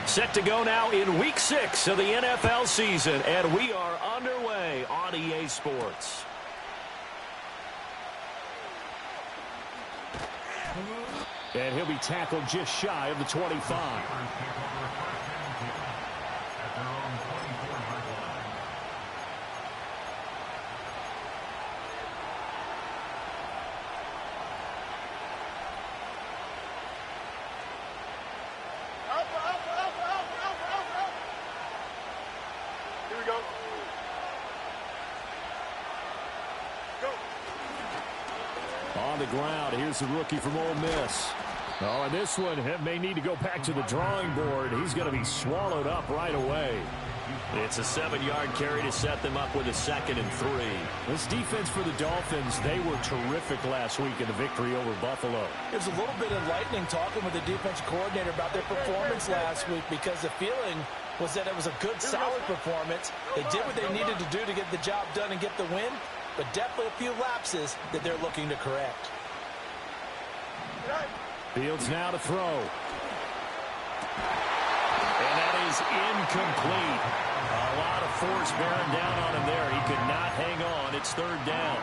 Set to go now in Week 6 of the NFL season, and we are underway on EA Sports. And he'll be tackled just shy of the 25. On the ground, here's the rookie from Ole Miss. Oh, and this one may need to go back to the drawing board. He's going to be swallowed up right away. It's a 7-yard carry to set them up with a 2nd and 3. This defense for the Dolphins, they were terrific last week in the victory over Buffalo. It was a little bit enlightening talking with the defense coordinator about their performance last week, because the feeling was that it was a good, solid performance. They did what they needed to do to get the job done and get the win, but definitely a few lapses that they're looking to correct. Fields now to throw. And that is incomplete. A lot of force bearing down on him there. He could not hang on. It's 3rd down.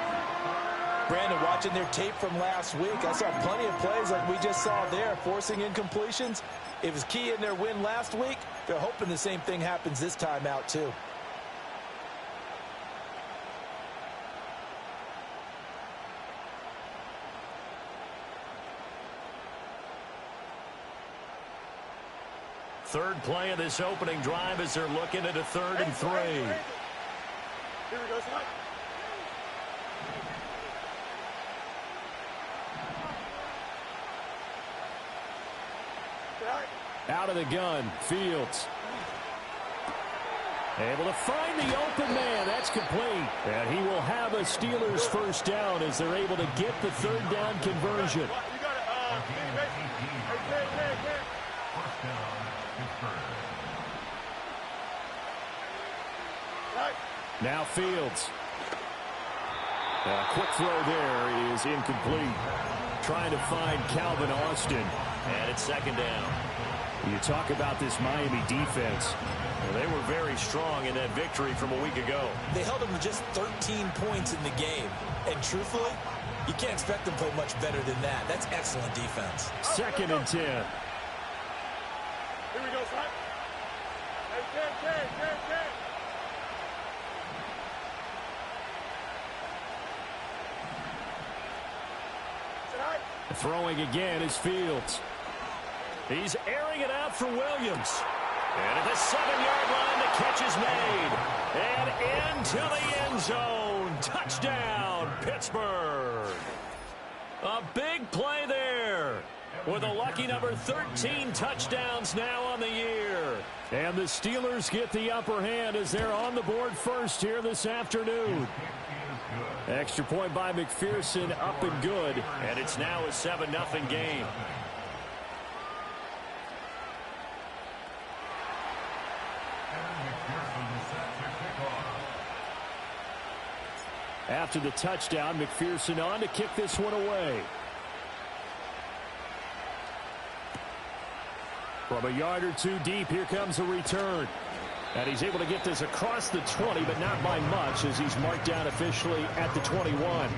Brandon, watching their tape from last week, I saw plenty of plays like we just saw there, forcing incompletions. It was key in their win last week. They're hoping the same thing happens this time out, too. Third play of this opening drive as they're looking at a 3rd and 3. Here we go, son. Out of the gun, Fields. Able to find the open man. That's complete. And he will have a Steelers first down as they're able to get the 3rd down conversion. Now Fields. A quick throw there is incomplete. Trying to find Calvin Austin. And it's 2nd down. You talk about this Miami defense. Well, they were very strong in that victory from a week ago. They held them to just 13 points in the game. And truthfully, you can't expect them to play much better than that. That's excellent defense. 2nd and 10. Here we go, son. Hey, 10. Throwing again is Fields. He's airing it out for Williams. And at the 7-yard line, the catch is made. And into the end zone. Touchdown, Pittsburgh. A big play there. With a lucky number 13 touchdowns now on the year. And the Steelers get the upper hand as they're on the board first here this afternoon. Extra point by McPherson, up and good. And it's now a 7-0 game. After the touchdown, McPherson on to kick this one away. From a yard or two deep, here comes a return. And he's able to get this across the 20, but not by much, as he's marked down officially at the 21.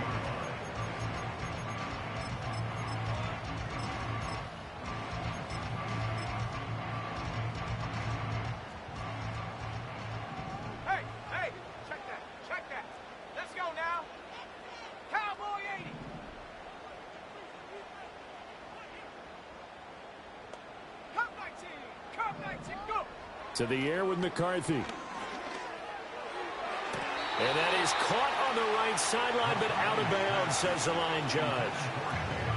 Hey, check that. Let's go now. Cowboy 80. Cup 19, go. To the air with McCarthy. And that is caught on the right sideline, but out of bounds, says the line judge.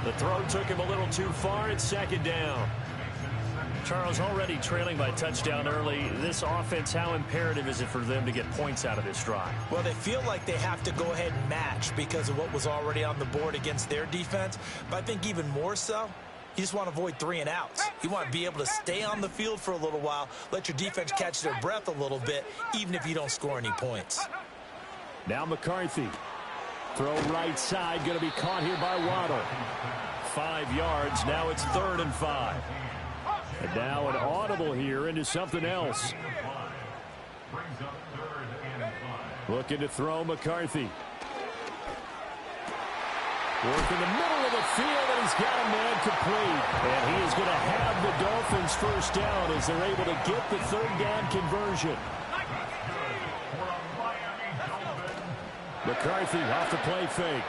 The throw took him a little too far. It's 2nd down. Charles, already trailing by touchdown early. This offense, how imperative is it for them to get points out of this drive? Well, they feel like they have to go ahead and match because of what was already on the board against their defense. But I think even more so, you just want to avoid 3 and outs. You want to be able to stay on the field for a little while, let your defense catch their breath a little bit, even if you don't score any points. Now McCarthy. Throw right side, going to be caught here by Waddle. 5 yards. Now it's 3rd and 5. And now an audible here into something else. Looking to throw McCarthy. Work in the middle of the field, and he's got a man complete. And he is going to have the Dolphins first down as they're able to get the 3rd down conversion. McCarthy off the play fake.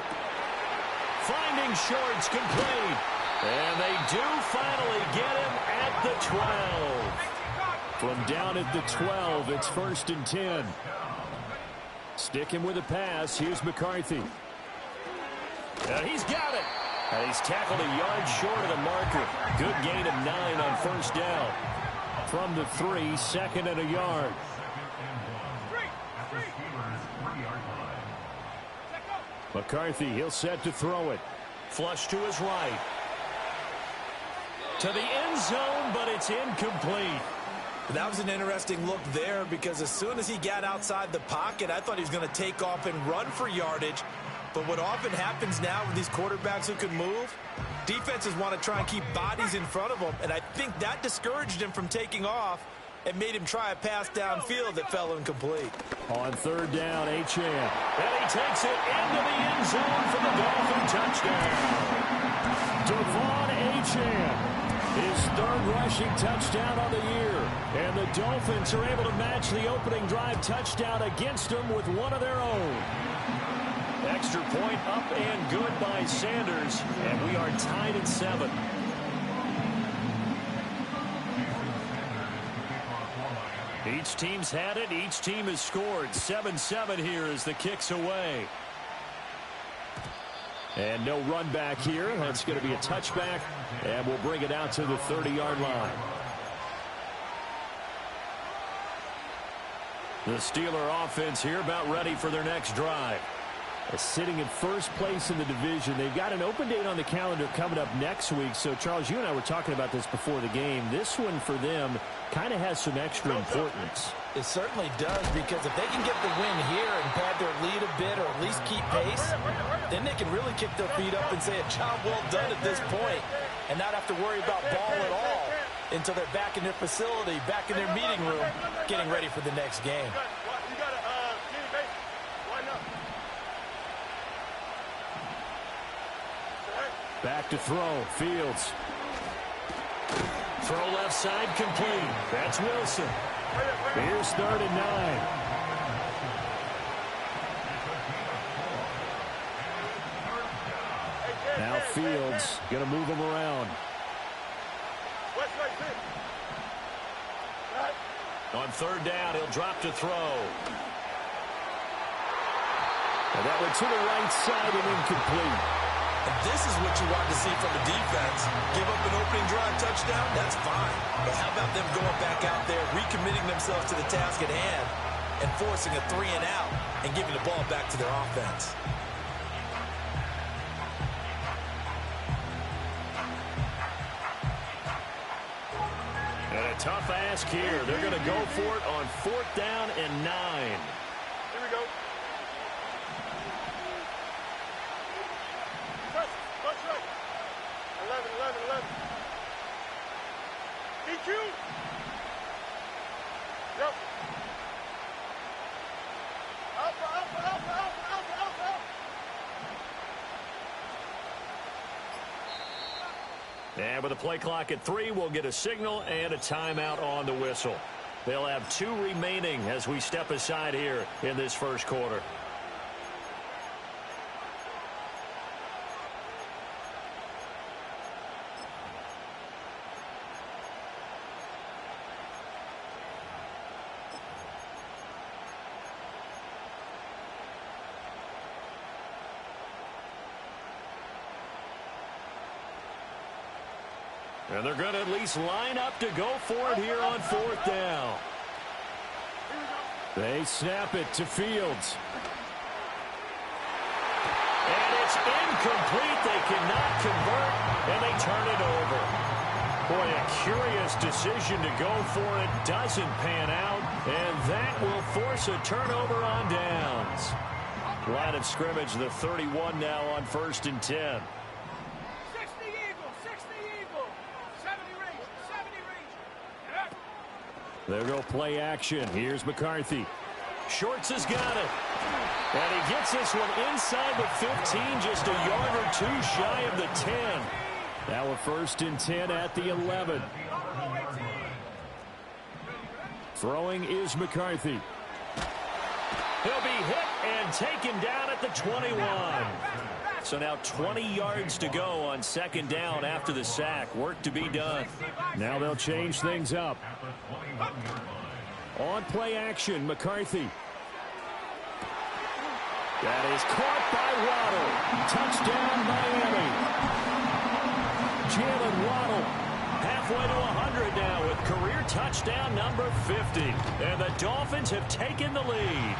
Finding Shorts complete. And they do finally get him at the 12. From down at the 12, it's 1st and 10. Sticking with the pass, here's McCarthy. And he's got it. And he's tackled a yard short of the marker. Good gain of 9 on 1st down. From the 3, 2nd and a yard. McCarthy, he'll set to throw it. Flush to his right. To the end zone, but it's incomplete. That was an interesting look there because as soon as he got outside the pocket, I thought he was going to take off and run for yardage. But what often happens now with these quarterbacks who can move, defenses want to try and keep bodies in front of them, and I think that discouraged him from taking off and made him try a pass downfield that fell incomplete. On 3rd down, Achane. And he takes it into the end zone for the Dolphin touchdown. Devon Achane. His 3rd rushing touchdown on the year. And the Dolphins are able to match the opening drive touchdown against them with one of their own. Extra point up and good by Sanders. And we are tied at 7. Each team's had it. Each team has scored. 7-7 here as the kick's away. And no run back here. That's going to be a touchback. And we'll bring it out to the 30-yard line. The Steeler offense here about ready for their next drive. Sitting in 1st place in the division. They've got an open date on the calendar coming up next week. So, Charles, you and I were talking about this before the game. This one for them kind of has some extra importance. It certainly does, because if they can get the win here and pad their lead a bit or at least keep pace, then they can really kick their feet up and say a job well done at this point and not have to worry about ball at all until they're back in their facility, back in their meeting room, getting ready for the next game. Back to throw. Fields. Throw left side complete. That's Wilson. Here's 3rd and 9. Now Fields going to move him around. On 3rd down, he'll drop to throw. And that went to the right side and incomplete. And this is what you want to see from a defense. Give up an opening drive touchdown, that's fine. But how about them going back out there, recommitting themselves to the task at hand, and forcing a 3 and out, and giving the ball back to their offense. And a tough ask here. They're going to go for it on 4th down and 9. Here we go. Touch right. 11. EQ. Yep. Alpha. And with a play clock at 3, we'll get a signal and a timeout on the whistle. They'll have 2 remaining as we step aside here in this 1st quarter. And they're going to at least line up to go for it here on 4th down. They snap it to Fields. And it's incomplete. They cannot convert, and they turn it over. Boy, a curious decision to go for it. Doesn't pan out, and that will force a turnover on downs. Line of scrimmage, the 31 now on 1st and 10. 60 Eagle, 60 Eagle. 70 range, 70 range. They'll go play action. Here's McCarthy. Shorts has got it. And he gets this one inside the 15, just a yard or two shy of the 10. Now a 1st and 10 at the 11. Throwing is McCarthy. He'll be hit and taken down at the 21. So now 20 yards to go on 2nd down after the sack. Work to be done. Now they'll change things up. On play action, McCarthy. That is caught by Waddle. Touchdown, Miami. Jalen Waddle halfway to 100 now with career touchdown number 50. And the Dolphins have taken the lead.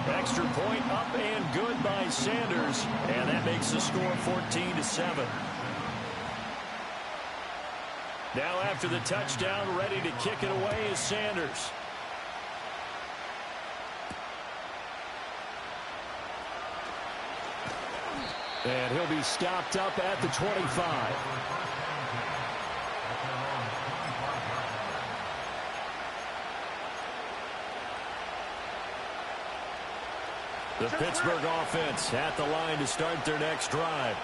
Extra point up and good by Sanders. And that makes the score 14-7. Now after the touchdown, ready to kick it away is Sanders. And he'll be stopped up at the 25. The Pittsburgh offense at the line to start their next drive.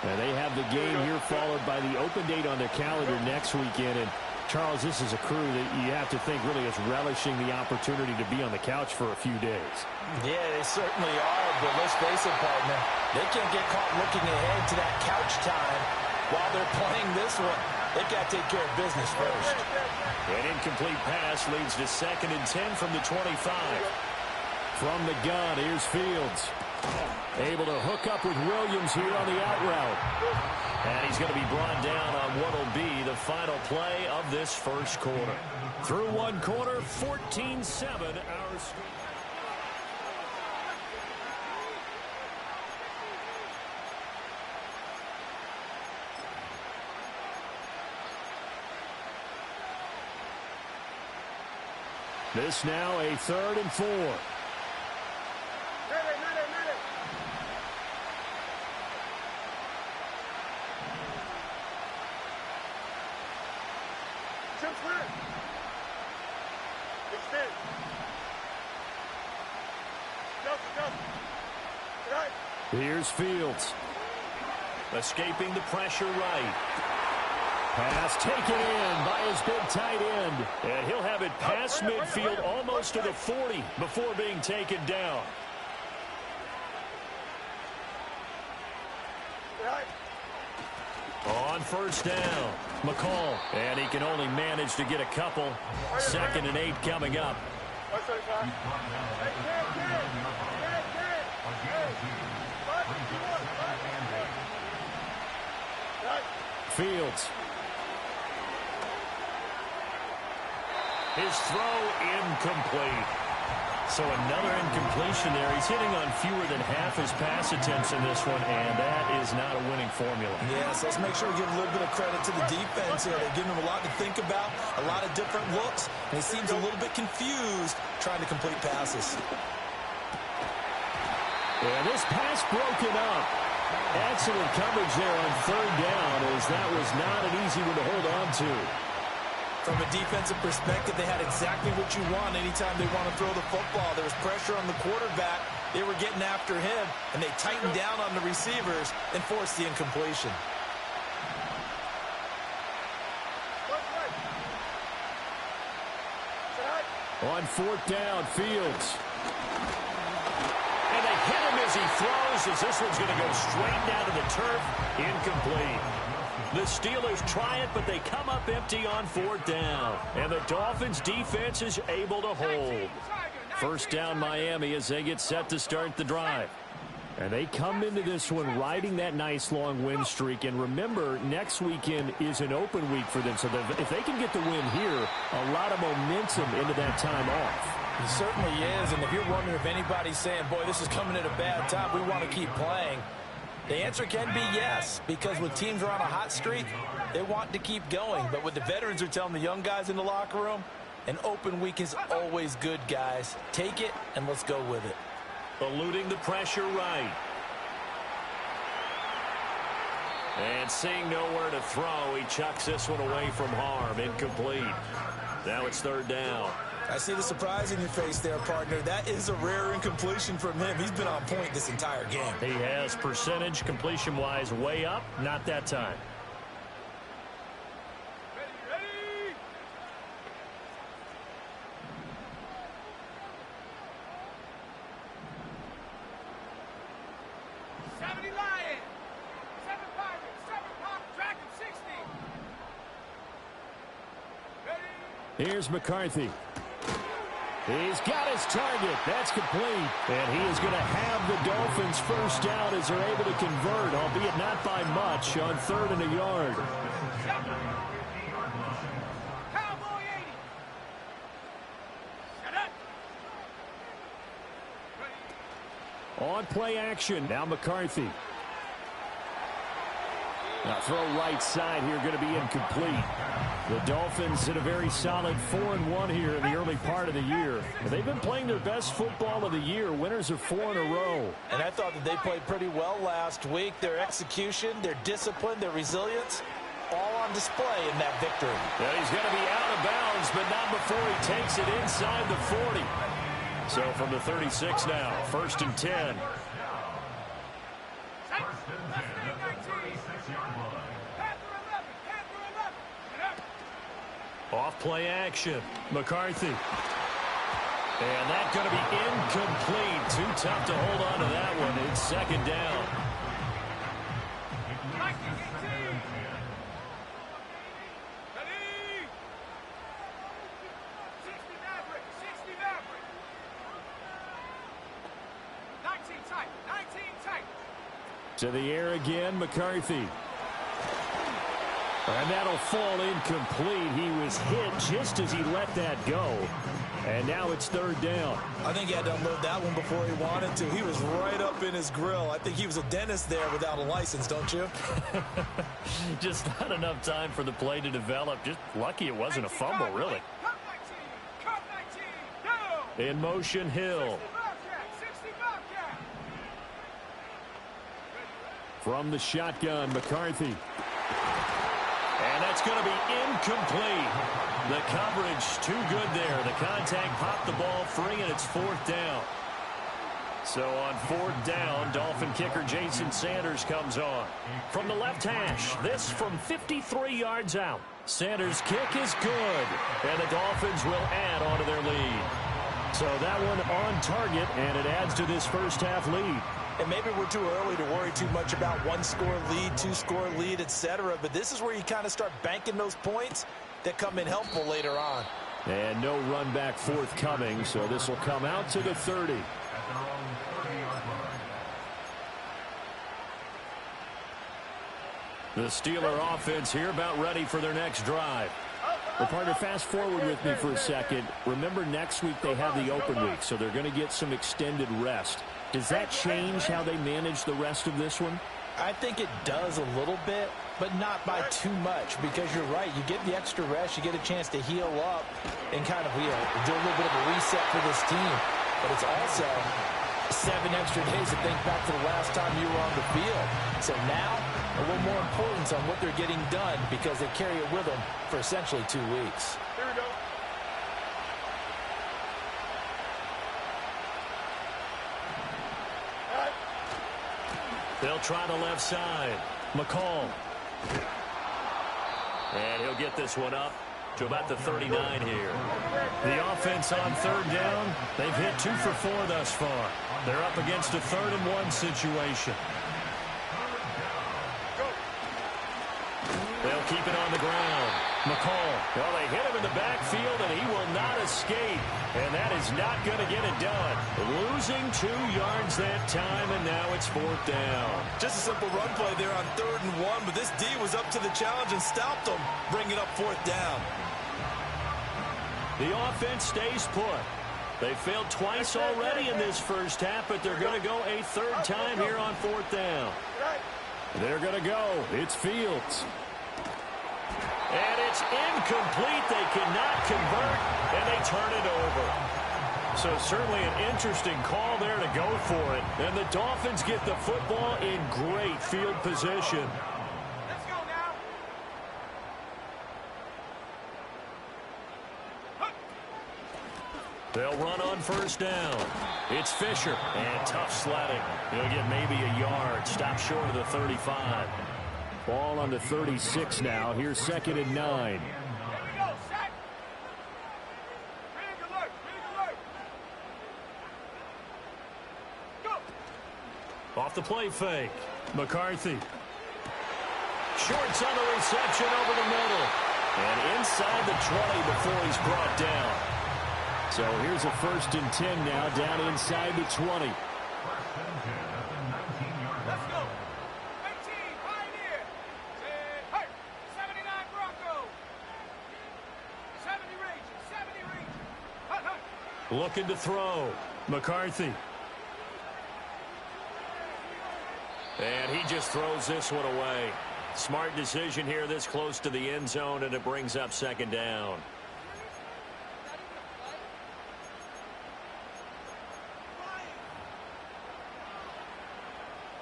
And they have the game here followed by the open date on their calendar next weekend. And Charles, this is a crew that you have to think really is relishing the opportunity to be on the couch for a few days. Yeah, they certainly are, but let's face it, partner. They can't get caught looking ahead to that couch time while they're playing this one. They've got to take care of business first. An incomplete pass leads to 2nd and 10 from the 25. From the gun, here's Fields. Able to hook up with Williams here on the out route. And he's going to be brought down on what will be the final play of this first quarter. Through one quarter, 14-7 our score. This now a 3rd and 4. Here's Fields. Escaping the pressure right. Pass taken in by his big tight end. And he'll have it past midfield almost to the 40 before being taken down. On 1st down, McCall. And he can only manage to get a couple. 2nd and 8 coming up. Fields. His throw incomplete. So another incompletion there. He's hitting on fewer than half his pass attempts in this one, and that is not a winning formula. Yes, let's make sure we give a little bit of credit to the defense here. They're giving him a lot to think about, a lot of different looks, and he seems a little bit confused trying to complete passes. And this pass broken up. Excellent coverage there on 3rd down, as that was not an easy one to hold on to. From a defensive perspective, they had exactly what you want anytime they want to throw the football. There was pressure on the quarterback. They were getting after him, and they tightened down on the receivers and forced the incompletion. On 4th down, Fields. And they hit him as he throws, as this one's going to go straight down to the turf. Incomplete. The Steelers try it, but they come up empty on 4th down. And the Dolphins defense is able to hold. 1st down Miami as they get set to start the drive. And they come into this one riding that nice long win streak. And remember, next weekend is an open week for them. So if they can get the win here, a lot of momentum into that time off. It certainly is. And if you're wondering if anybody's saying, boy, this is coming at a bad time, we want to keep playing, the answer can be yes, because when teams are on a hot streak, they want to keep going. But what the veterans are telling the young guys in the locker room, an open week is always good, guys. Take it, and let's go with it. eluding the pressure right. And seeing nowhere to throw, he chucks this one away from harm. Incomplete. Now it's third down. I see the surprise in your face there, partner. That is a rare incompletion from him. He's been on point this entire game. He has percentage completion-wise way up. Not that time. Ready? 70 Lion. 7 Pirates. 7 Pop. Dragon 60. Ready? Here's McCarthy. He's got his target. That's complete. And he is going to have the Dolphins first down as they're able to convert, albeit not by much, on 3rd and a yard. Cowboy 80. Shut up. Ready? On play action. Now McCarthy. Now throw right side here going to be incomplete. The Dolphins did a very solid 4-1 here in the early part of the year. They've been playing their best football of the year. Winners of 4 in a row. And I thought that they played pretty well last week. Their execution, their discipline, their resilience, all on display in that victory. Yeah, he's going to be out of bounds, but not before he takes it inside the 40. So from the 36 now, 1st and 10. Off play action. McCarthy. And that's going to be incomplete. Too tough to hold on to that one. It's 2nd down. Ready? 60 Maverick. 60 Maverick. 19 tight. 19 tight. To the air again, McCarthy. And that'll fall incomplete. He was hit just as he let that go. And now it's 3rd down. I think he had to unload that one before he wanted to. He was right up in his grill. I think he was a dentist there without a license, don't you? Just not enough time for the play to develop. Just lucky it wasn't a fumble, really. Cut 19. Cut 19. Go. In motion, Hill. 60 Bobcat. From the shotgun, McCarthy. And that's going to be incomplete. The coverage too good there. The contact popped the ball free, and it's 4th down. So on 4th down, Dolphin kicker Jason Sanders comes on. From the left hash, this from 53 yards out. Sanders' kick is good, and the Dolphins will add on to their lead. So that one on target, and it adds to this first half lead. And maybe we're too early to worry too much about 1-score lead, 2-score lead, etc. But this is where you kind of start banking those points that come in helpful later on. And no run back forthcoming, so this will come out to the 30. The Steeler offense here about ready for their next drive. Well, partner, fast forward with me for a second. Remember, next week they have the open week, so they're going to get some extended rest. Does that change how they manage the rest of this one? I think it does a little bit, but not by too much, because you're right. You get the extra rest. You get a chance to heal up and kind of do a little bit of a reset for this team. But it's also 7 extra days to think back to the last time you were on the field. So now, a little more importance on what they're getting done because they carry it with them for essentially 2 weeks. Here we go. They'll try the left side. McCall. And he'll get this one up to about the 39 here. The offense on 3rd down, they've hit 2 for 4 thus far. They're up against a 3rd and 1 situation. They'll keep it on the ground. McCall. Well, they hit him in the backfield, and he will not escape. And that is not going to get it done. Losing 2 yards that time, and now it's 4th down. Just a simple run play there on 3rd and 1, but this D was up to the challenge and stopped them, bringing up 4th down. The offense stays put. They failed twice already in this first half, but they're going to go a 3rd time here on 4th down. They're going to go. It's Fields. And it's incomplete. They cannot convert, and they turn it over. So certainly an interesting call there to go for it. And the Dolphins get the football in great field position. Let's go now. They'll run on first down. It's Fisher. And tough sledding. He'll get maybe a yard. Stop short of the 35. Ball on the 36 now. Here's 2nd and 9. Here we go, set. Rig alert, rig alert. Go. Off the play fake. McCarthy. Shorts on the reception over the middle. And inside the 20 before he's brought down. So here's a 1st and 10 now, down inside the 20. Let's go. 18, Pioneer. Hey, 79 Bronco. 70 Rangers, 70 Rangers. Hut, hut. Looking to throw. McCarthy. And he just throws this one away. Smart decision here this close to the end zone, and it brings up 2nd down.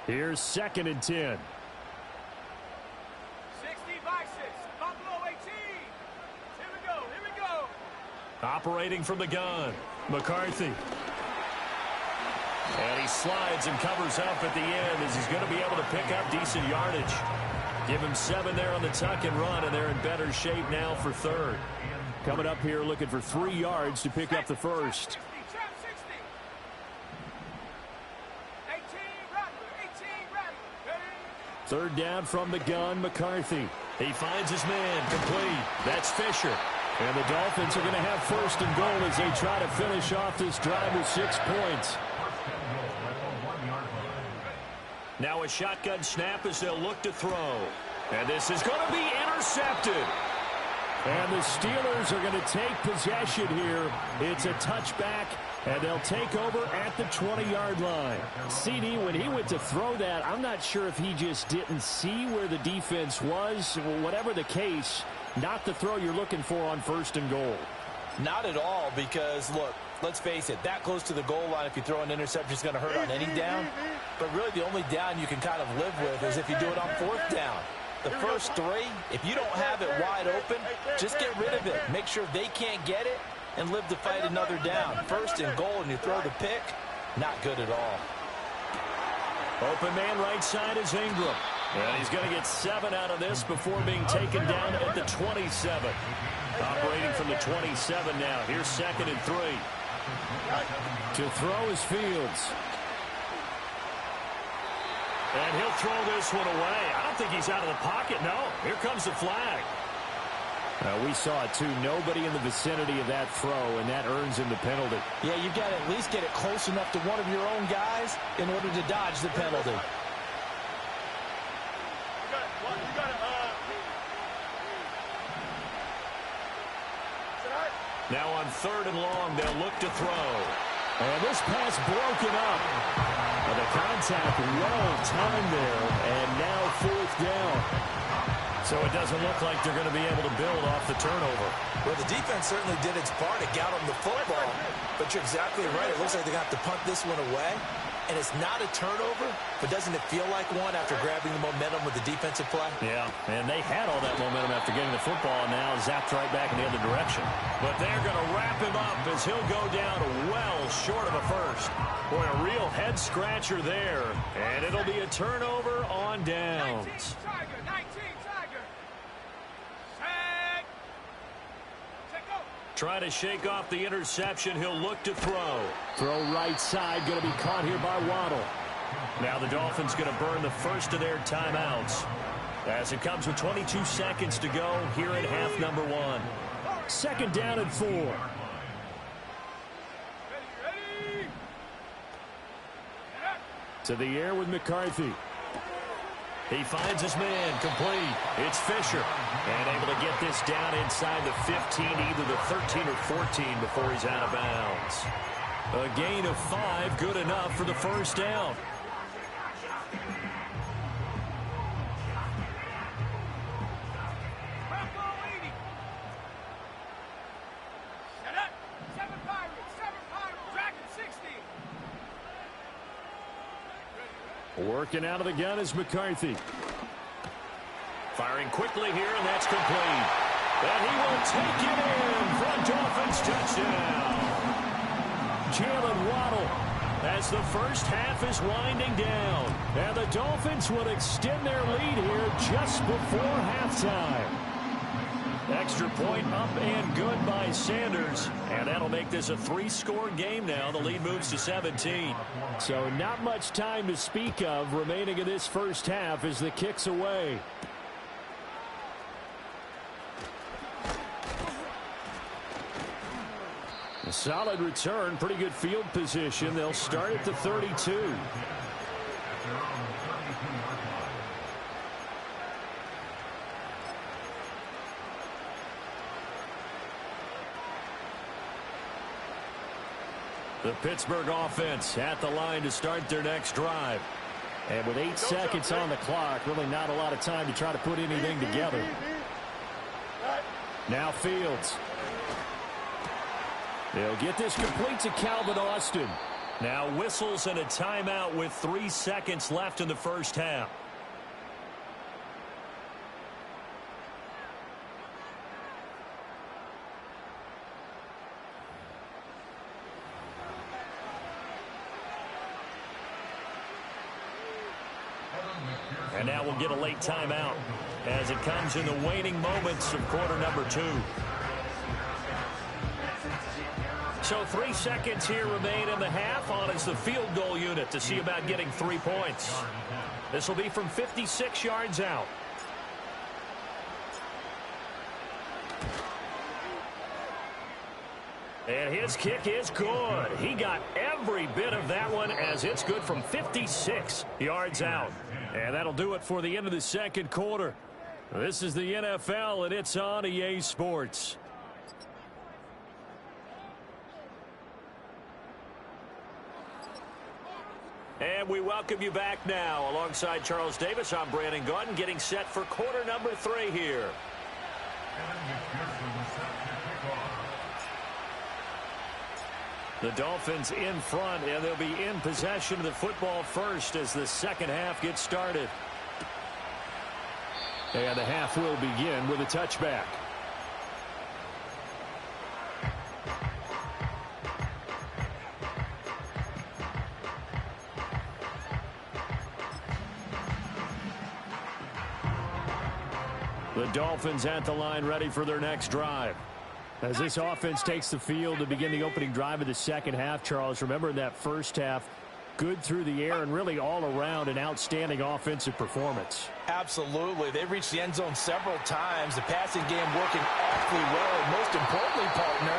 Here's 2nd and 10. 60 by 6. Buffalo 18. Here we go, here we go. Operating from the gun. McCarthy. And he slides and covers up at the end as he's going to be able to pick up decent yardage. Give him 7 there on the tuck and run, and they're in better shape now for 3rd. Coming up here looking for 3 yards to pick up the first. 60, trap 60. 18 Rattler, 18 Rattler. Ready? 3rd down from the gun, McCarthy. He finds his man complete. That's Fisher. And the Dolphins are going to have 1st and goal as they try to finish off this drive with 6 points. Now a shotgun snap as they'll look to throw. And this is going to be intercepted. And the Steelers are going to take possession here. It's a touchback, and they'll take over at the 20-yard line. CD, when he went to throw that, I'm not sure if he just didn't see where the defense was. Whatever the case, not the throw you're looking for on 1st and goal. Not at all, because, look, let's face it, that close to the goal line, if you throw an interception, is going to hurt on any down. But really the only down you can kind of live with is if you do it on 4th down. The first 3, if you don't have it wide open, just get rid of it. Make sure they can't get it and live to fight another down. 1st and goal and you throw the pick, not good at all. Open man right side is Ingram. And he's going to get 7 out of this before being taken down at the 27. Operating from the 27 now. Here's 2nd and 3. To throw is Fields. And he'll throw this one away. I don't think he's out of the pocket. No, here comes the flag. We saw it, too. Nobody in the vicinity of that throw, and that earns him the penalty. Yeah, you've got to at least get it close enough to one of your own guys in order to dodge the penalty. Now on 3rd and long, they'll look to throw. And this pass broken up. The contact well timed there, and now 4th down. So it doesn't look like they're going to be able to build off the turnover. Well, the defense certainly did its part to get them the football. But you're exactly right. It looks like they're going to have to punt this one away. And it's not a turnover, but doesn't it feel like one after grabbing the momentum with the defensive play? Yeah, and they had all that momentum after getting the football, and now zapped right back in the other direction. But they're going to wrap him up as he'll go down well short of a first. Boy, a real head-scratcher there, and it'll be a turnover on 19 downs. Tiger, 19 Tiger. Set. Set, go. Trying to shake off the interception. He'll look to throw. Throw right side, going to be caught here by Waddle. Now the Dolphins going to burn the first of their timeouts as it comes with 22 seconds to go here in half number 1. 2nd down and 4. Ready. To the air with McCarthy. He finds his man complete. It's Fisher. And able to get this down inside the 15, either the 13 or 14 before he's out of bounds. A gain of 5, good enough for the first down. Bravo 80. Set up. 7 Pirates, 7 Pirates. Working out of the gun is McCarthy. Firing quickly here, and that's complete. And he will take it in for a Dolphins touchdown. Jalen Waddle, as the first half is winding down. And the Dolphins will extend their lead here just before halftime. Extra point up and good by Sanders. And that'll make this a 3-score game now. The lead moves to 17. So not much time to speak of remaining in this first half as the kick's away. A solid return, pretty good field position. They'll start at the 32. The Pittsburgh offense at the line to start their next drive. And with 8 seconds on the clock, really not a lot of time to try to put anything together. Now Fields. They'll get this complete to Calvin Austin. Now whistles and a timeout with 3 seconds left in the first half. And now we'll get a late timeout as it comes in the waning moments of quarter number 2. So 3 seconds here remain in the half on as the field goal unit to see about getting 3 points. This will be from 56 yards out. And his kick is good. He got every bit of that one as it's good from 56 yards out. And that'll do it for the end of the second quarter. This is the NFL, and it's on EA Sports. And we welcome you back now. Alongside Charles Davis, I'm Brandon Gaudin, getting set for quarter number 3 here. The Dolphins in front, and they'll be in possession of the football first as the second half gets started. And the half will begin with a touchback. The Dolphins at the line ready for their next drive. As this offense takes the field to begin the opening drive of the second half, Charles, remember in that first half, good through the air and really all around an outstanding offensive performance. Absolutely. They reached the end zone several times. The passing game working awfully well. And most importantly, partner,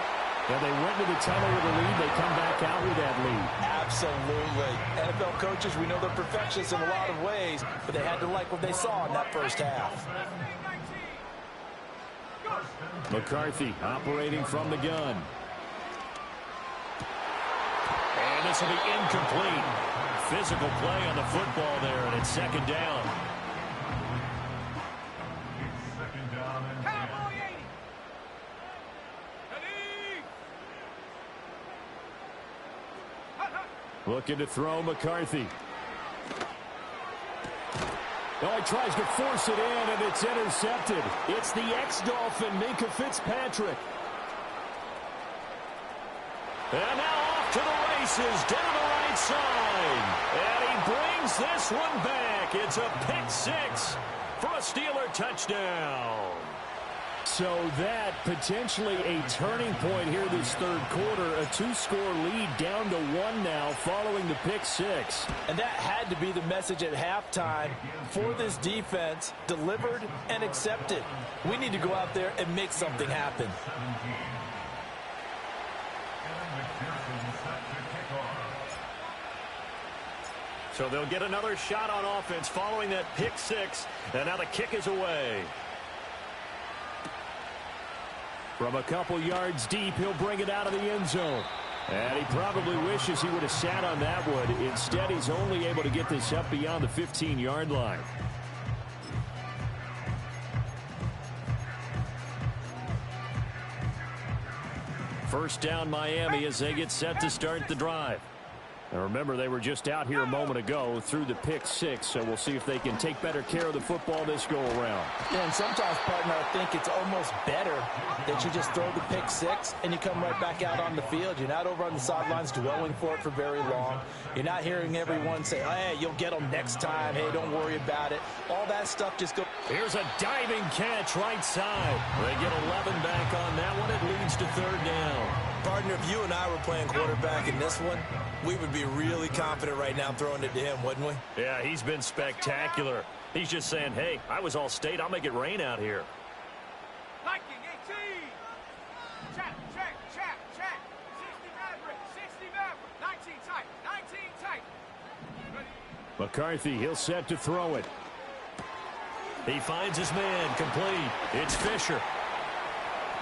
yeah, they went to the tunnel with a lead. They come back out with that lead. Absolutely. NFL coaches, we know they're perfectionists in a lot of ways, but they had to like what they saw in that first half. McCarthy operating from the gun. And this will be incomplete. Physical play on the football there, and it's second down. Looking to throw McCarthy. Oh, he tries to force it in, and it's intercepted. It's the ex-Dolphin, Minkah Fitzpatrick. And now off to the races, down the right side. And he brings this one back. It's a pick 6 for a Steeler touchdown. So that potentially a turning point here this third quarter. A 2-score lead down to 1 now following the pick 6. And that had to be the message at halftime for this defense, delivered and accepted. We need to go out there and make something happen. So they'll get another shot on offense following that pick 6. And now the kick is away. From a couple yards deep, he'll bring it out of the end zone. And he probably wishes he would have sat on that one. Instead, he's only able to get this up beyond the 15-yard line. First down Miami as they get set to start the drive. And remember, they were just out here a moment ago through the pick six, so we'll see if they can take better care of the football this go-around. Yeah, and sometimes, partner, I think it's almost better that you just throw the pick six and you come right back out on the field. You're not over on the sidelines dwelling for it for very long. You're not hearing everyone say, hey, you'll get them next time. Hey, don't worry about it. All that stuff just goes. Here's a diving catch right side. They get 11 back on that one. It leads to third down. Partner, if you and I were playing quarterback in this one, we would be really confident right now throwing it to him, wouldn't we? Yeah, he's been spectacular. He's just saying, hey, I was all state. I'll make it rain out here. Liking 18. Check, check, check, check. 60 Maverick, 60 Maverick. 19 tight, 19 tight. Ready? McCarthy, he'll set to throw it. He finds his man complete. It's Fisher.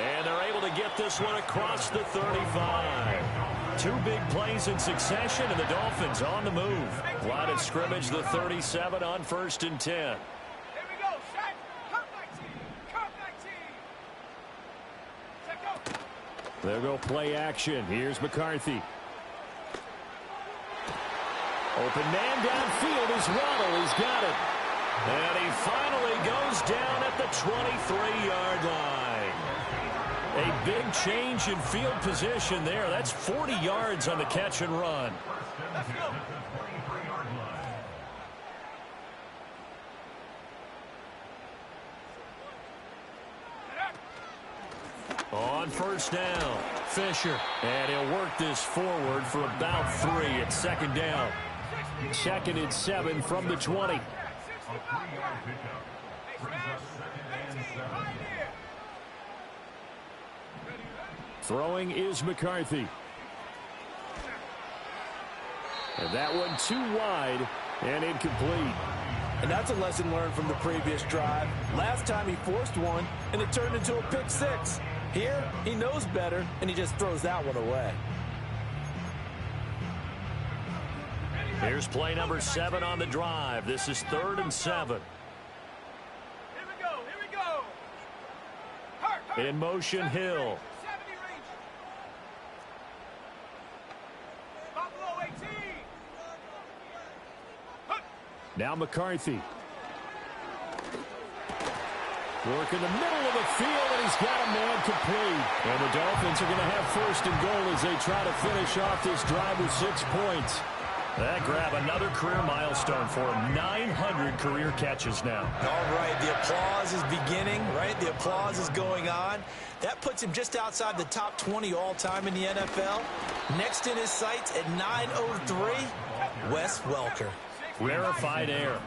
And they're able to get this one across the 35. Two big plays in succession, and the Dolphins on the move. Line of scrimmage, the 37 on 1st and 10. Here we go, set. Cut 19. Cut 19. Set, go. They'll go play action. Here's McCarthy. Open man downfield is Waddle. He's got it. And he finally goes down at the 23-yard line. A big change in field position there. That's 40 yards on the catch and run. Let's go. On first down, Fisher. And he'll work this forward for about 3 at second down. 2nd and 7 from the 20. 65 yard pickup. Hey, Smash. 18, right here. Throwing is McCarthy. And that one too wide and incomplete. And that's a lesson learned from the previous drive. Last time he forced one, and it turned into a pick six. Here, he knows better, and he just throws that one away. Here's play number 7 on the drive. This is 3rd and 7. Here we go, here we go. Hurt. In motion, Hill. 70 range. Buffalo 18. Hut. Now McCarthy. Work in the middle of the field, and he's got a man complete. And the Dolphins are going to have 1st and goal as they try to finish off this drive with 6 points. That grab another career milestone for him. 900 career catches now. All right, the applause is beginning, right? The applause is going on. That puts him just outside the top 20 all-time in the NFL. Next in his sights at 903, Wes Welker. Rarefied air.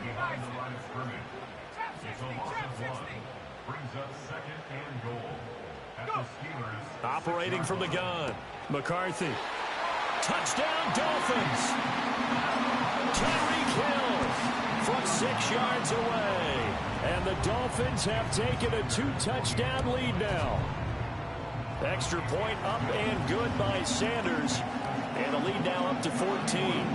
Operating from the gun. McCarthy. Touchdown, Dolphins. Tyreek Hill from 6 yards away. And the Dolphins have taken a 2-touchdown lead now. Extra point up and good by Sanders. And the lead now up to 14.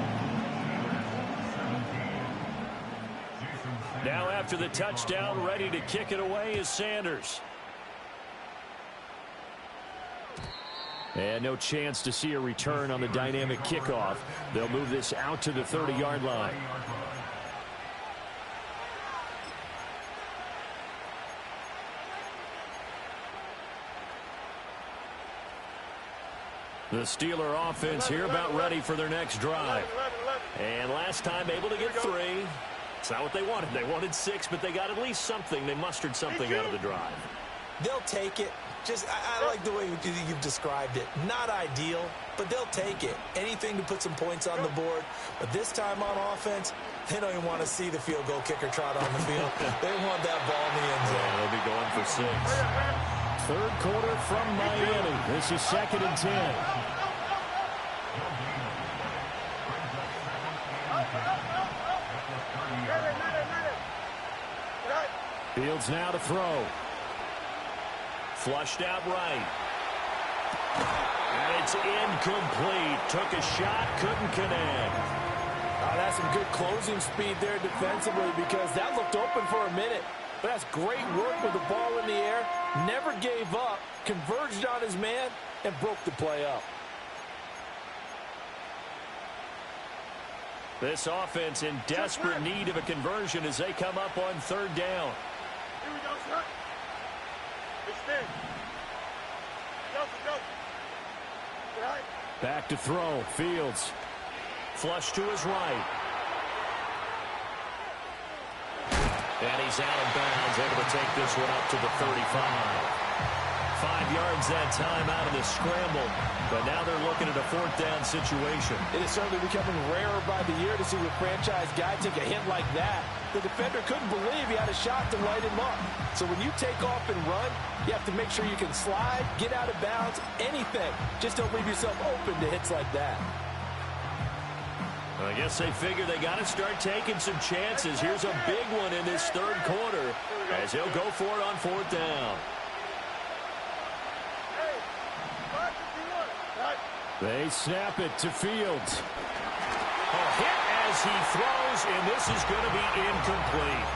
Now after the touchdown, ready to kick it away is Sanders. And no chance to see a return on the dynamic kickoff. They'll move this out to the 30-yard line. The Steeler offense here about ready for their next drive. And last time able to get 3. It's not what they wanted. They wanted 6, but they got at least something. They mustered something out of the drive. They'll take it. I like the way you've described it. Not ideal, but they'll take it. Anything to put some points on the board. But this time on offense, they don't even want to see the field goal kicker trot on the field. They want that ball in the end zone. Yeah, they'll be going for 6. 3rd quarter from Miami. This is 2nd and 10. Fields now to throw. Flushed out right. And it's incomplete. Took a shot, couldn't connect. That's some good closing speed there defensively because that looked open for a minute. But that's great work with the ball in the air. Never gave up, converged on his man, and broke the play up. This offense in desperate need of a conversion as they come up on third down. Here we go, son. Extend. Go. Right. Back to throw. Fields. Flush to his right. And he's out of bounds, able to take this one up to the 35. 5 yards that time out of the scramble. But now they're looking at a fourth down situation. It is certainly becoming rarer by the year to see a franchise guy take a hit like that. The defender couldn't believe he had a shot to light him up. So when you take off and run, you have to make sure you can slide, get out of bounds, anything. Just don't leave yourself open to hits like that. I guess they figure they got to start taking some chances. Here's a big one in this third quarter as he'll go for it on fourth down. They snap it to Fields. A hit as he throws, and this is going to be incomplete.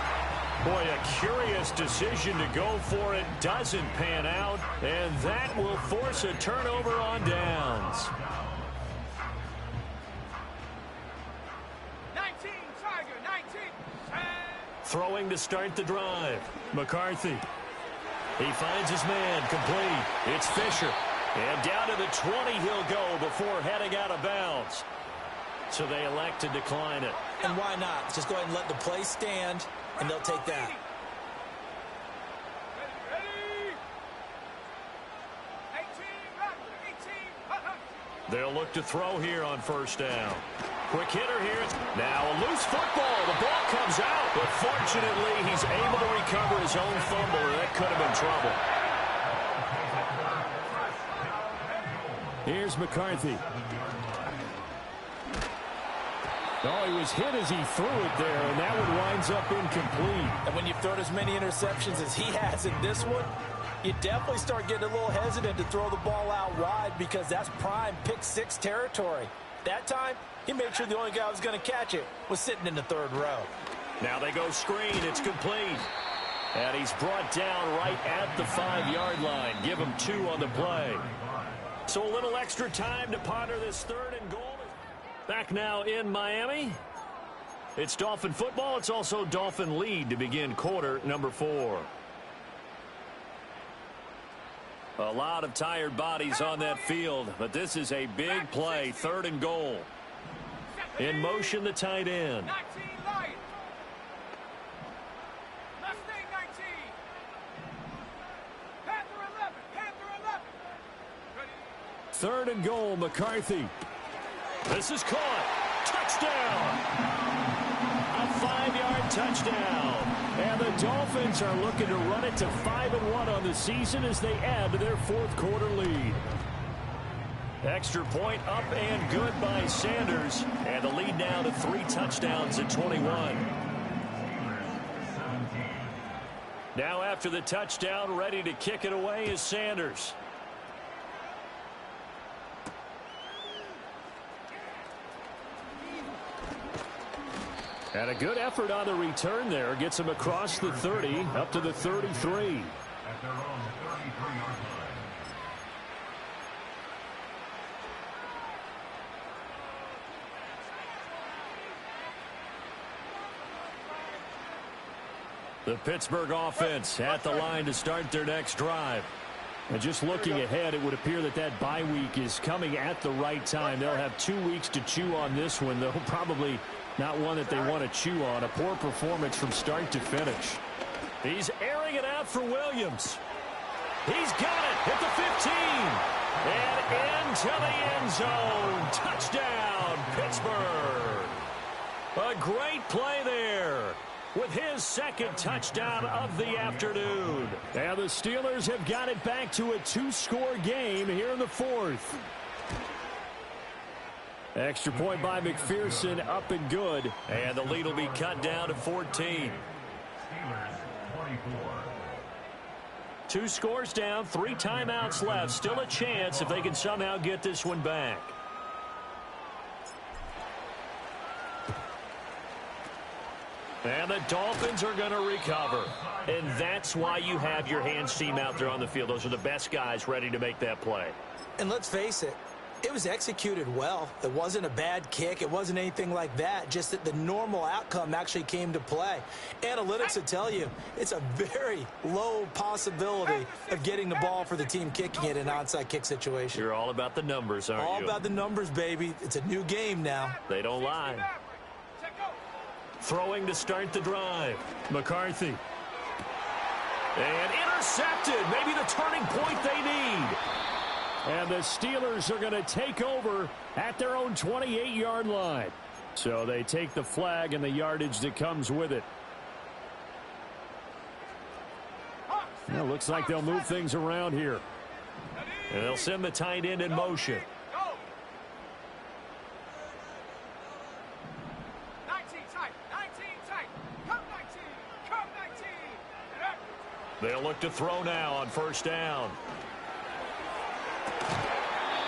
Boy, a curious decision to go for it. Doesn't pan out, and that will force a turnover on downs. 19, Tiger, 19. Throwing to start the drive. McCarthy. He finds his man, complete. It's Fisher. And down to the 20 he'll go before heading out of bounds. So they elect to decline it. And why not? Just go ahead and let the play stand, and they'll take that. Ready. 18, They'll look to throw here on first down. Quick hitter here. Now a loose football. The ball comes out. But fortunately, he's able to recover his own fumble, or that could have been trouble. Here's McCarthy. Oh, he was hit as he threw it there, and that one winds up incomplete. And when you've thrown as many interceptions as he has in this one, you definitely start getting a little hesitant to throw the ball out wide because that's prime pick-six territory. That time, he made sure the only guy who was going to catch it was sitting in the third row. Now they go screen. It's complete. And he's brought down right at the 5-yard line. Give him 2 on the play. So a little extra time to ponder this third and goal. Back now in Miami. It's Dolphin football. It's also Dolphin lead to begin quarter number 4. A lot of tired bodies on that field, but this is a big play, third and goal. In motion, the tight end. 19, Lion. Mustang 19. Panther 11. Panther 11. Ready. Third and goal, McCarthy. This is caught. Touchdown. A 5-yard touchdown. And the Dolphins are looking to run it to 5-1 on the season as they add to their fourth quarter lead. Extra point up and good by Sanders. And the lead now to 3 touchdowns at 21. Now after the touchdown, ready to kick it away is Sanders. And a good effort on the return there. Gets him across the 30, up to the 33. The Pittsburgh offense at the line to start their next drive. And just looking ahead, it would appear that that bye week is coming at the right time. They'll have 2 weeks to chew on this one, though probably not one that they want to chew on. A poor performance from start to finish. He's airing it out for Williams. He's got it at the 15. And into the end zone. Touchdown, Pittsburgh. A great play there with his second touchdown of the afternoon. And the Steelers have got it back to a 2-score game here in the fourth. Extra point by McPherson, up and good. And the lead will be cut down to 14. 2 scores down, 3 timeouts left. Still a chance if they can somehow get this one back. And the Dolphins are going to recover. And that's why you have your hands team out there on the field. Those are the best guys ready to make that play. And let's face it, It was executed well. It wasn't a bad kick. It wasn't anything like that. Just that the normal outcome actually came to play. Analytics will tell you it's a very low possibility of getting the ball for the team kicking it in an onside kick situation. You're all about the numbers, aren't you? All about the numbers, baby. It's a new game now. They don't lie. Throwing to start the drive. McCarthy. And intercepted. Maybe the turning point they need. And the Steelers are going to take over at their own 28-yard line. So they take the flag and the yardage that comes with it. Well, looks like they'll move things around here. And they'll send the tight end in motion. 19 tight, 19 tight. Come 19, come 19. They'll look to throw now on first down.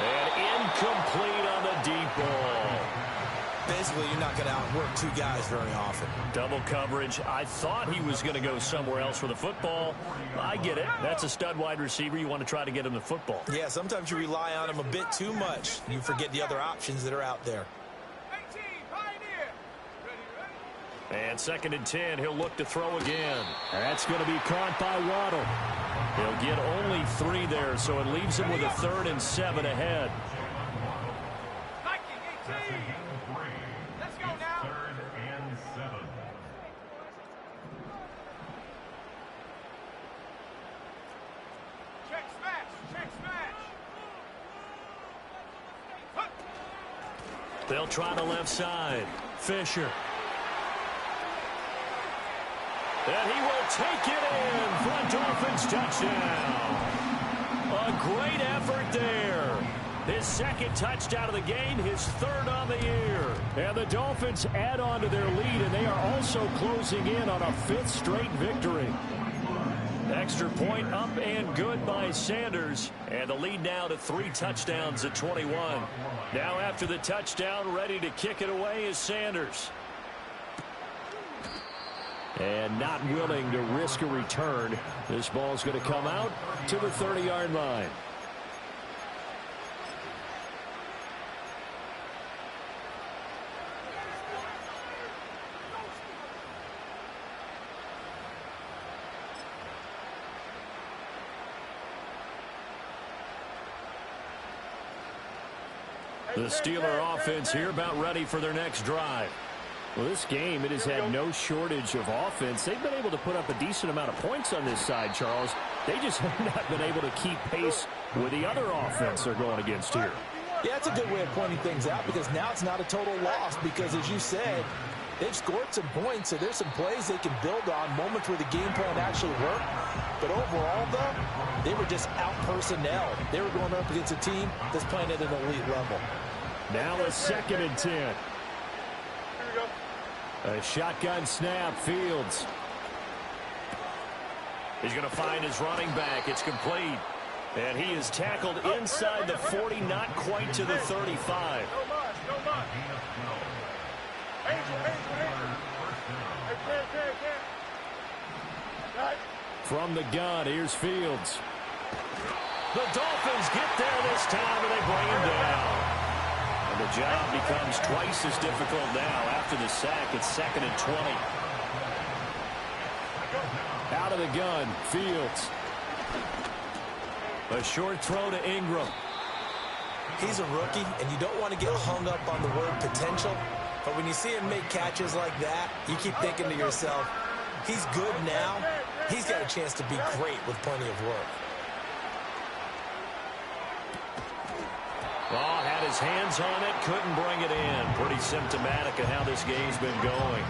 And incomplete on the deep ball. Basically, you're not going to outwork two guys very often. Double coverage. I thought he was going to go somewhere else for the football. I get it. That's a stud wide receiver. You want to try to get him the football. Yeah, sometimes you rely on him a bit too much. You forget the other options that are out there. 18, Pioneer. Ready. And 2nd and 10. He'll look to throw again. That's going to be caught by Waddle. He'll get only 3 there, so it leaves him with a 3rd and 7 ahead. Viking 18. Let's go now. 3rd and 7. Check smash, check smash. Huh. They'll try the left side. Fisher. And he will take it in for a Dolphins touchdown. A great effort there. His 2nd touchdown of the game, his 3rd on the year. And the Dolphins add on to their lead, and they are also closing in on a 5th straight victory. Extra point up and good by Sanders. And the lead now to 3 touchdowns at 21. Now after the touchdown, ready to kick it away is Sanders. And not willing to risk a return. This ball's going to come out to the 30-yard line. The Steeler offense here about ready for their next drive. Well, this game, it has had no shortage of offense. They've been able to put up a decent amount of points on this side, Charles. They just have not been able to keep pace with the other offense they're going against here. Yeah, it's a good way of pointing things out because now it's not a total loss because, as you said, they've scored some points, so there's some plays they can build on, moments where the game plan actually worked. But overall, though, they were just out-personnel. They were going up against a team that's playing at an elite level. Now a 2nd and 10. A shotgun snap, Fields. He's going to find his running back. It's complete. And he is tackled inside the 40, not quite to the 35. From the gun, here's Fields. The Dolphins get there this time, and they bring him down. And the job becomes twice as difficult now. After the sack, it's 2nd and 20. Out of the gun, Fields. A short throw to Ingram. He's a rookie, and you don't want to get hung up on the word potential. But when you see him make catches like that, you keep thinking to yourself, he's good now. He's got a chance to be great with plenty of work. Oh, had his hands on it, couldn't bring it in. Pretty symptomatic of how this game's been going.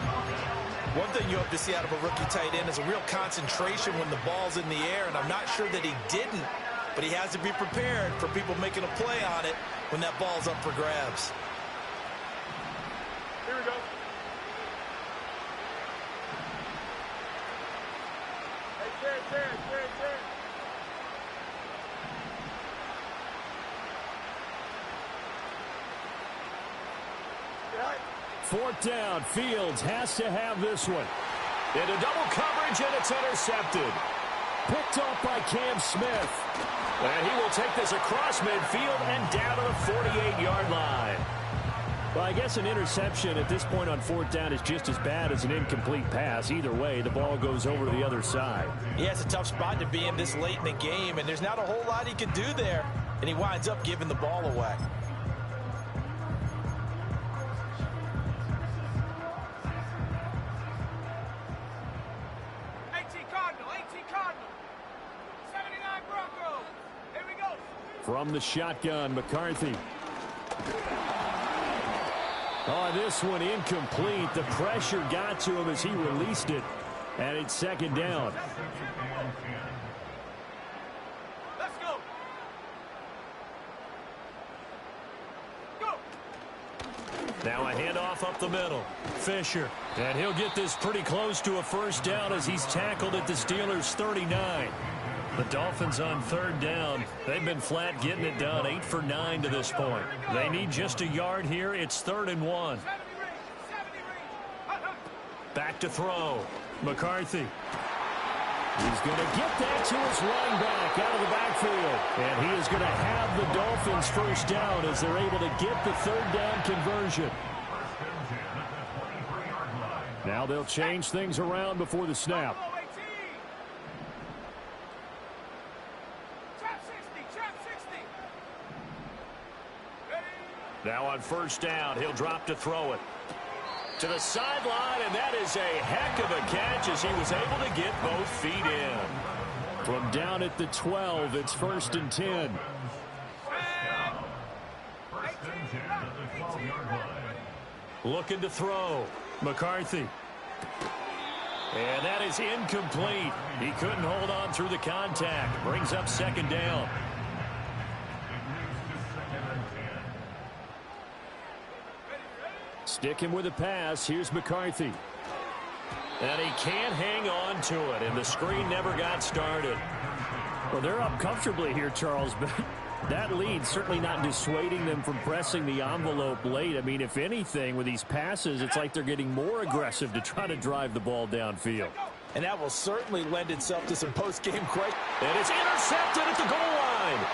One thing you hope to see out of a rookie tight end is a real concentration when the ball's in the air, and I'm not sure that he didn't, but he has to be prepared for people making a play on it when that ball's up for grabs. Here we go. Hey, Jared. 4th down, Fields has to have this one. Into double coverage, and it's intercepted. Picked off by Cam Smith. And he will take this across midfield and down to the 48-yard line. Well, I guess an interception at this point on 4th down is just as bad as an incomplete pass. Either way, the ball goes over to the other side. Yeah, it's a tough spot to be in this late in the game, and there's not a whole lot he can do there, and he winds up giving the ball away. From the shotgun, McCarthy. Oh, this one incomplete. The pressure got to him as he released it. And it's 2nd down. Let's go. Go. Now a handoff up the middle. Fisher. And he'll get this pretty close to a 1st down as he's tackled at the Steelers' 39. The Dolphins on 3rd down. They've been flat getting it done. 8 for 9 to this point. They need just a yard here. It's 3rd and 1. Back to throw. McCarthy. He's going to get that to his running back out of the backfield. And he is going to have the Dolphins 1st down as they're able to get the 3rd down conversion. Now they'll change things around before the snap. Now on 1st down, he'll drop to throw it. To the sideline, and that is a heck of a catch as he was able to get both feet in. From down at the 12, it's 1st and 10. Looking to throw. McCarthy. And that is incomplete. He couldn't hold on through the contact. Brings up 2nd down. Sticking with the pass, here's McCarthy. And he can't hang on to it, and the screen never got started. Well, they're up comfortably here, Charles, but that lead certainly not dissuading them from pressing the envelope late. I mean, if anything, with these passes, it's like they're getting more aggressive to try to drive the ball downfield. And that will certainly lend itself to some post-game questions. And it's intercepted at the goal line.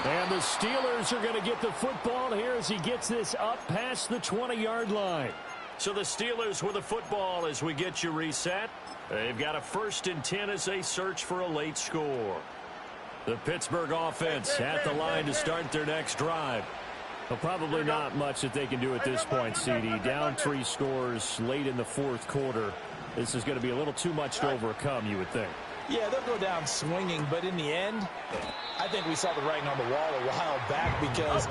And the Steelers are going to get the football here as he gets this up past the 20-yard line. So the Steelers with the football as we get you reset. They've got a 1st and 10 as they search for a late score. The Pittsburgh offense at the line to start their next drive. Well, probably not much that they can do at this point, CD. Down 3 scores late in the 4th quarter. This is going to be a little too much to overcome, you would think. Yeah, they'll go down swinging, but in the end, I think we saw the writing on the wall a while back because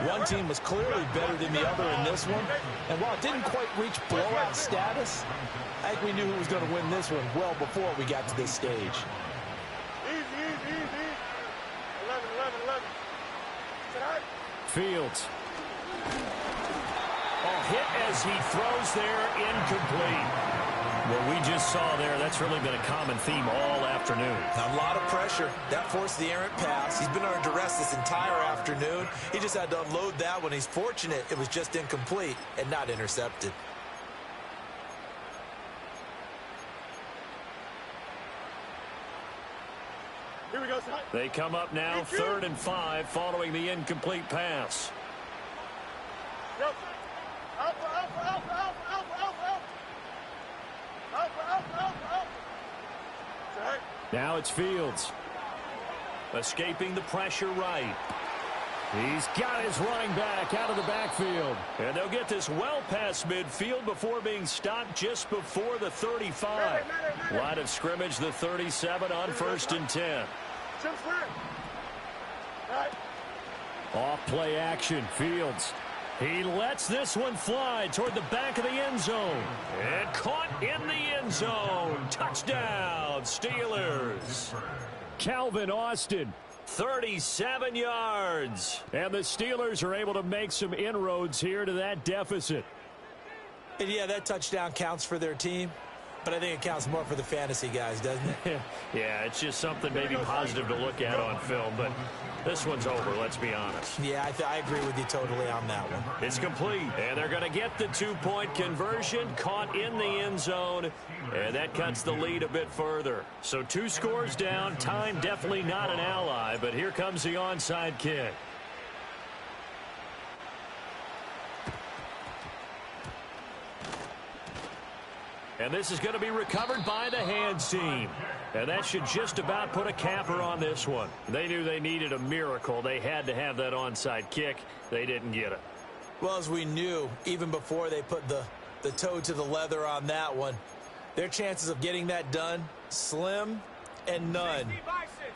one team was clearly better than the other in this one. And while it didn't quite reach blowout status, I think we knew who was going to win this one well before we got to this stage. Easy, easy, easy. 11. Fields. Oh, hit as he throws there, incomplete. What we just saw there, that's really been a common theme all afternoon. A lot of pressure. That forced the errant pass. He's been under duress this entire afternoon. He just had to unload that one. He's fortunate it was just incomplete and not intercepted. Here we go, son. They come up now 3rd and 5 following the incomplete pass. Yep. Alpha. Now it's Fields. Escaping the pressure right. He's got his running back out of the backfield. And they'll get this well past midfield before being stopped just before the 35. Line of scrimmage, the 37 on 1st and 10. Off play action, Fields. He lets this one fly toward the back of the end zone. And caught in the end zone. Touchdown, Steelers. Calvin Austin. 37 yards. And the Steelers are able to make some inroads here to that deficit. And yeah, that touchdown counts for their team. But I think it counts more for the fantasy guys, doesn't it? Yeah, it's just something maybe positive to look at on film, but this one's over, let's be honest. Yeah, I agree with you totally on that one. It's complete, and they're going to get the two-point conversion, caught in the end zone, and that cuts the lead a bit further. So 2 scores down, time definitely not an ally, but here comes the onside kick. And this is going to be recovered by the hands team. And that should just about put a capper on this one. They knew they needed a miracle. They had to have that onside kick. They didn't get it. Well, as we knew, even before they put the toe to the leather on that one, their chances of getting that done, slim and none.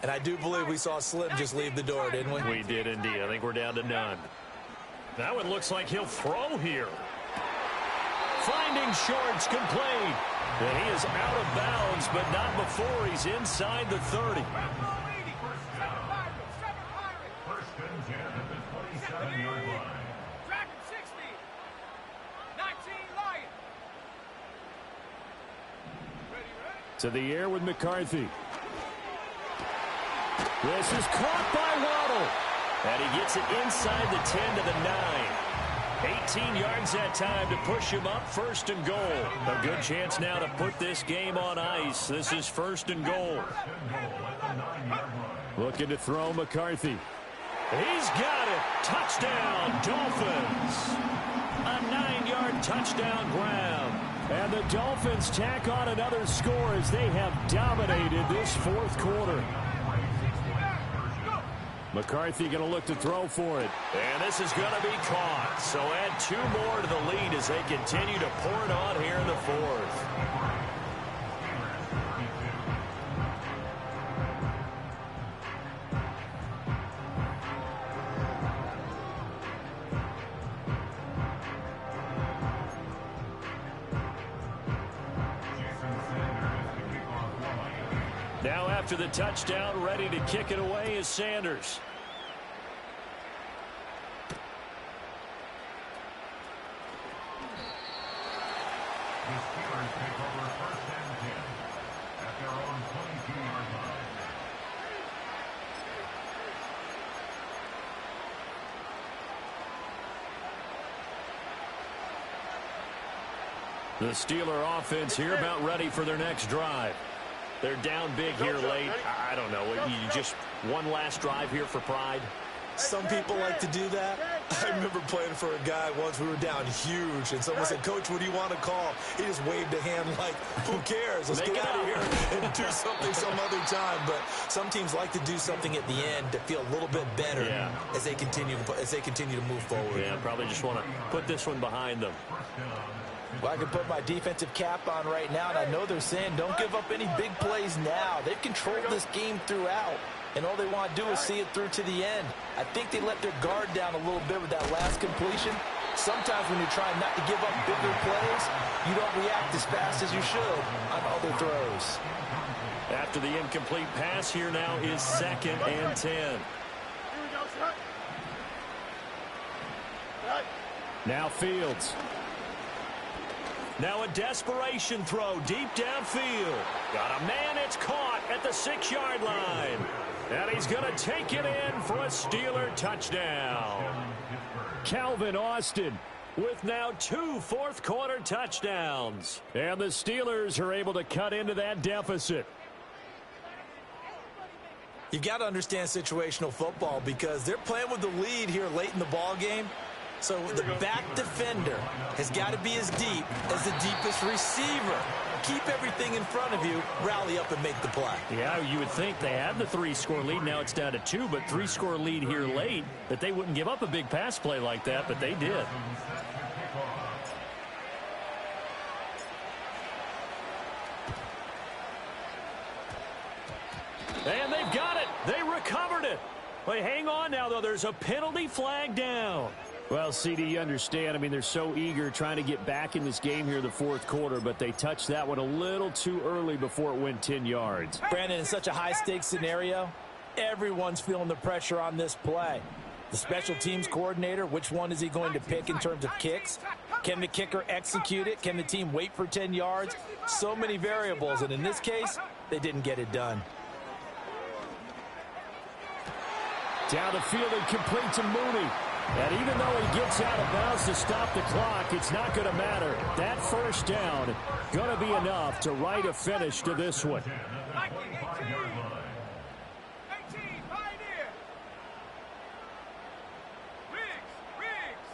And I do believe we saw Slim just leave the door, didn't we? We did indeed. I think we're down to none. That one looks like he'll throw here. Finding Shorts complete. And he is out of bounds, but not before he's inside the 30. To the air with McCarthy. This is caught by Waddle. And he gets it inside the 10 to the 9. 18 yards that time to push him up, 1st and goal. A good chance now to put this game on ice. This is 1st and goal. Looking to throw McCarthy. He's got it. Touchdown, Dolphins. A 9-yard touchdown grab. And the Dolphins tack on another score as they have dominated this 4th quarter. McCarthy going to look to throw for it. And this is going to be caught. So add 2 more to the lead as they continue to pour it on here in the 4th. Now after the touchdown, ready to kick it away is Sanders. The Steelers take over 1st and 10 at their own 22-yard line. The Steeler offense here about ready for their next drive. They're down big here late. I don't know. You just one last drive here for pride? Some people like to do that. I remember playing for a guy once. We were down huge, and someone said, "Coach, what do you want to call?" He just waved a hand like, "Who cares? Let's get out of here and do something some other time." But some teams like to do something at the end to feel a little bit better as they continue to move forward. Yeah, probably just want to put this one behind them. Well, I can put my defensive cap on right now, and I know they're saying don't give up any big plays now. They've controlled this game throughout, and all they want to do is see it through to the end. I think they let their guard down a little bit with that last completion. Sometimes when you're trying not to give up bigger plays, you don't react as fast as you should on other throws. After the incomplete pass, here now is 2nd and 10. Now Fields. Now a desperation throw deep downfield. Got a man, it's caught at the 6-yard line. And he's going to take it in for a Steeler touchdown. Calvin Austin with now 2 fourth-quarter touchdowns. And the Steelers are able to cut into that deficit. You've got to understand situational football because they're playing with the lead here late in the ball game. So the back defender has got to be as deep as the deepest receiver. Keep everything in front of you, rally up and make the play. Yeah, you would think they had the 3-score lead. Now it's down to 2, but 3-score lead here late, that they wouldn't give up a big pass play like that, but they did. And they've got it. They recovered it. Wait, hang on now, though. There's a penalty flag down. Well, CD, you understand. I mean, they're so eager trying to get back in this game here in the 4th quarter, but they touched that one a little too early before it went 10 yards. Brandon, in such a high-stakes scenario, everyone's feeling the pressure on this play. The special teams coordinator, which one is he going to pick in terms of kicks? Can the kicker execute it? Can the team wait for 10 yards? So many variables, and in this case, they didn't get it done. Down the field and complete to Mooney. And even though he gets out of bounds to stop the clock, it's not going to matter. That first down going to be enough to write a finish to this one. 18, Pioneer. Riggs.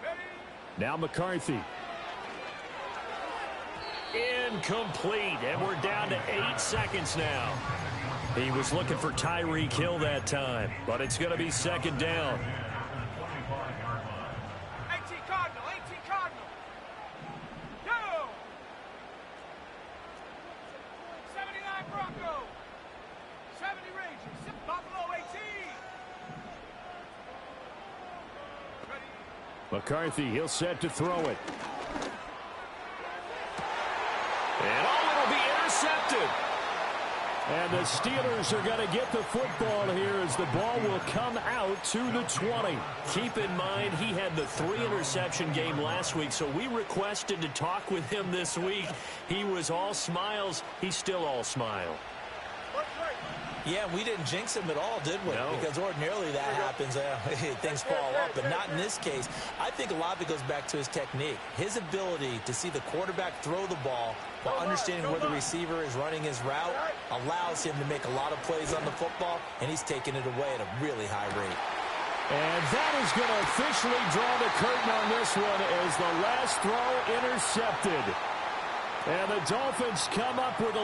Ready? Now McCarthy. Incomplete, and we're down to 8 seconds now. He was looking for Tyreek Hill that time, but it's going to be second down. 18 Cardinal. Go! 79 Bronco. 70 Rangers. Buffalo 18. Ready? McCarthy, he'll set to throw it. And it'll be intercepted. And the Steelers are going to get the football here as the ball will come out to the 20. Keep in mind, he had the 3-interception game last week, so we requested to talk with him this week. He was all smiles. He's still all smile. Yeah, we didn't jinx him at all, did we? No. Because ordinarily that happens. Things fall up, but not in this case. I think a lot of it goes back to his technique. His ability to see the quarterback throw the ball while understanding where the receiver is running his route allows him to make a lot of plays on the football, and he's taking it away at a really high rate. And that is going to officially draw the curtain on this one as the last throw intercepted. And the Dolphins come up with a